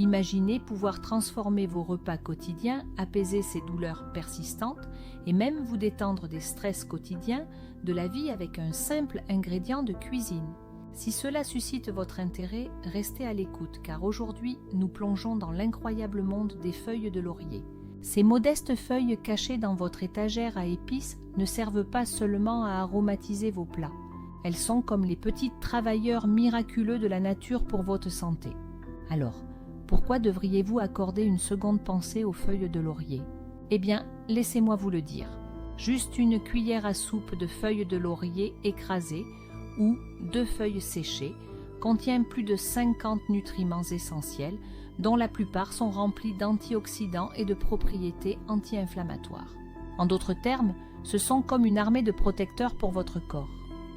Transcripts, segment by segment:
Imaginez pouvoir transformer vos repas quotidiens, apaiser ces douleurs persistantes et même vous détendre des stress quotidiens de la vie avec un simple ingrédient de cuisine. Si cela suscite votre intérêt, restez à l'écoute car aujourd'hui, nous plongeons dans l'incroyable monde des feuilles de laurier. Ces modestes feuilles cachées dans votre étagère à épices ne servent pas seulement à aromatiser vos plats. Elles sont comme les petits travailleurs miraculeux de la nature pour votre santé. Alors, pourquoi devriez-vous accorder une seconde pensée aux feuilles de laurier? Eh bien, laissez-moi vous le dire. Juste une cuillère à soupe de feuilles de laurier écrasées ou 2 feuilles séchées contient plus de 50 nutriments essentiels dont la plupart sont remplis d'antioxydants et de propriétés anti-inflammatoires. En d'autres termes, ce sont comme une armée de protecteurs pour votre corps.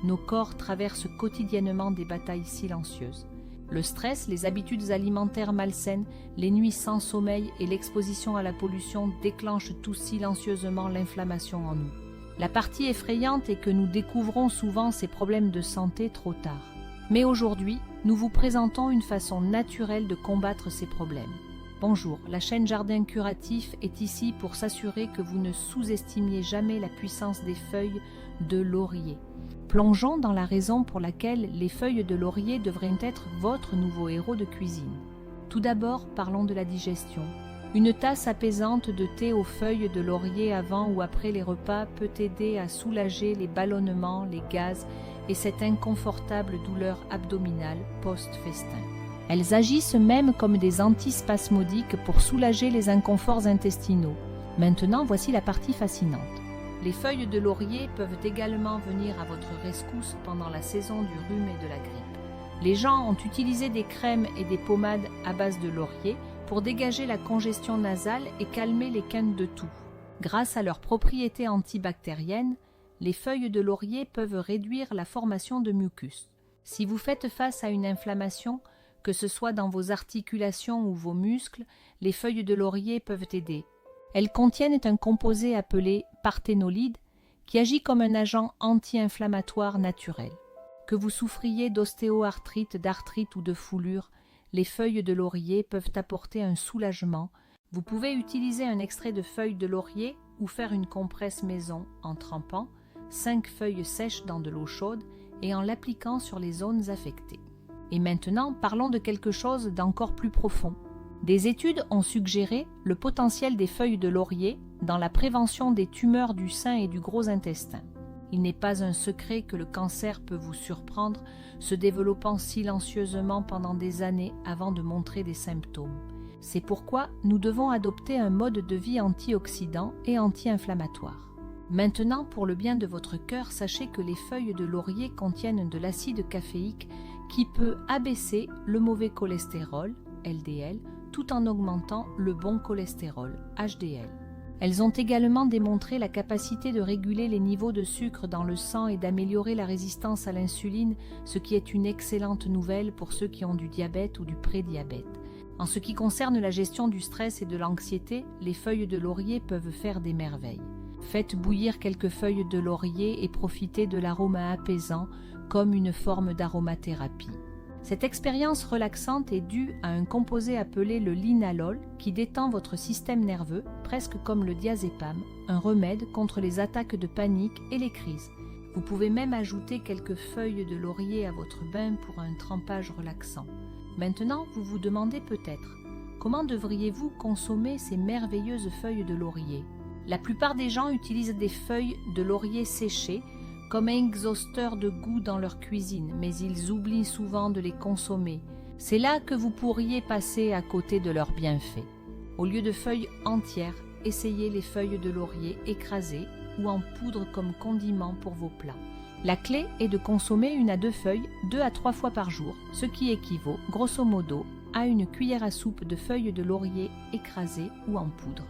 Nos corps traversent quotidiennement des batailles silencieuses. Le stress, les habitudes alimentaires malsaines, les nuits sans sommeil et l'exposition à la pollution déclenchent tout silencieusement l'inflammation en nous. La partie effrayante est que nous découvrons souvent ces problèmes de santé trop tard. Mais aujourd'hui, nous vous présentons une façon naturelle de combattre ces problèmes. Bonjour, la chaîne Jardin Curatif est ici pour s'assurer que vous ne sous-estimiez jamais la puissance des feuilles de laurier. Plongeons dans la raison pour laquelle les feuilles de laurier devraient être votre nouveau héros de cuisine. Tout d'abord, parlons de la digestion. Une tasse apaisante de thé aux feuilles de laurier avant ou après les repas peut aider à soulager les ballonnements, les gaz et cette inconfortable douleur abdominale post-festin. Elles agissent même comme des antispasmodiques pour soulager les inconforts intestinaux. Maintenant, voici la partie fascinante. Les feuilles de laurier peuvent également venir à votre rescousse pendant la saison du rhume et de la grippe. Les gens ont utilisé des crèmes et des pommades à base de laurier pour dégager la congestion nasale et calmer les quintes de toux. Grâce à leurs propriétés antibactériennes, les feuilles de laurier peuvent réduire la formation de mucus. Si vous faites face à une inflammation, que ce soit dans vos articulations ou vos muscles, les feuilles de laurier peuvent aider. Elles contiennent un composé appelé parthénolide qui agit comme un agent anti-inflammatoire naturel. Que vous souffriez d'ostéoarthrite, d'arthrite ou de foulure, les feuilles de laurier peuvent apporter un soulagement. Vous pouvez utiliser un extrait de feuilles de laurier ou faire une compresse maison en trempant 5 feuilles sèches dans de l'eau chaude et en l'appliquant sur les zones affectées. Et maintenant, parlons de quelque chose d'encore plus profond. Des études ont suggéré le potentiel des feuilles de laurier dans la prévention des tumeurs du sein et du gros intestin. Il n'est pas un secret que le cancer peut vous surprendre, se développant silencieusement pendant des années avant de montrer des symptômes. C'est pourquoi nous devons adopter un mode de vie antioxydant et anti-inflammatoire. Maintenant, pour le bien de votre cœur, sachez que les feuilles de laurier contiennent de l'acide caféique qui peut abaisser le mauvais cholestérol, LDL, tout en augmentant le bon cholestérol, HDL. Elles ont également démontré la capacité de réguler les niveaux de sucre dans le sang et d'améliorer la résistance à l'insuline, ce qui est une excellente nouvelle pour ceux qui ont du diabète ou du prédiabète. En ce qui concerne la gestion du stress et de l'anxiété, les feuilles de laurier peuvent faire des merveilles. Faites bouillir quelques feuilles de laurier et profitez de l'arôme apaisant comme une forme d'aromathérapie. Cette expérience relaxante est due à un composé appelé le linalol qui détend votre système nerveux, presque comme le diazépam, un remède contre les attaques de panique et les crises. Vous pouvez même ajouter quelques feuilles de laurier à votre bain pour un trempage relaxant. Maintenant, vous vous demandez peut-être, comment devriez-vous consommer ces merveilleuses feuilles de laurier? La plupart des gens utilisent des feuilles de laurier séchées comme un exhausteur de goût dans leur cuisine, mais ils oublient souvent de les consommer. C'est là que vous pourriez passer à côté de leurs bienfaits. Au lieu de feuilles entières, essayez les feuilles de laurier écrasées ou en poudre comme condiment pour vos plats. La clé est de consommer 1 à 2 feuilles 2 à 3 fois par jour, ce qui équivaut, grosso modo, à une cuillère à soupe de feuilles de laurier écrasées ou en poudre.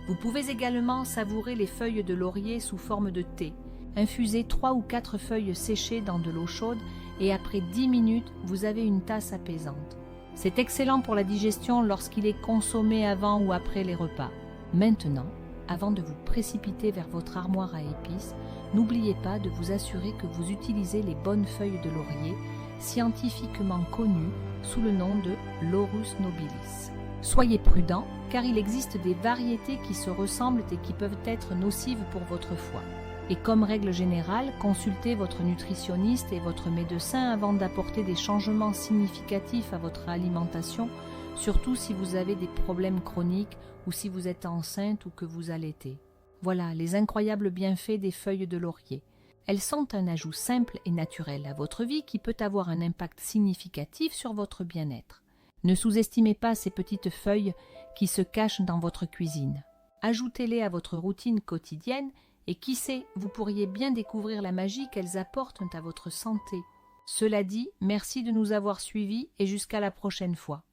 Vous pouvez également savourer les feuilles de laurier sous forme de thé. Infusez 3 ou 4 feuilles séchées dans de l'eau chaude et après 10 minutes, vous avez une tasse apaisante. C'est excellent pour la digestion lorsqu'il est consommé avant ou après les repas. Maintenant, avant de vous précipiter vers votre armoire à épices, n'oubliez pas de vous assurer que vous utilisez les bonnes feuilles de laurier, scientifiquement connues sous le nom de Laurus nobilis. Soyez prudent, car il existe des variétés qui se ressemblent et qui peuvent être nocives pour votre foie. Et comme règle générale, consultez votre nutritionniste et votre médecin avant d'apporter des changements significatifs à votre alimentation, surtout si vous avez des problèmes chroniques ou si vous êtes enceinte ou que vous allaitez. Voilà les incroyables bienfaits des feuilles de laurier. Elles sont un ajout simple et naturel à votre vie qui peut avoir un impact significatif sur votre bien-être. Ne sous-estimez pas ces petites feuilles qui se cachent dans votre cuisine. Ajoutez-les à votre routine quotidienne et qui sait, vous pourriez bien découvrir la magie qu'elles apportent à votre santé. Cela dit, merci de nous avoir suivis et jusqu'à la prochaine fois.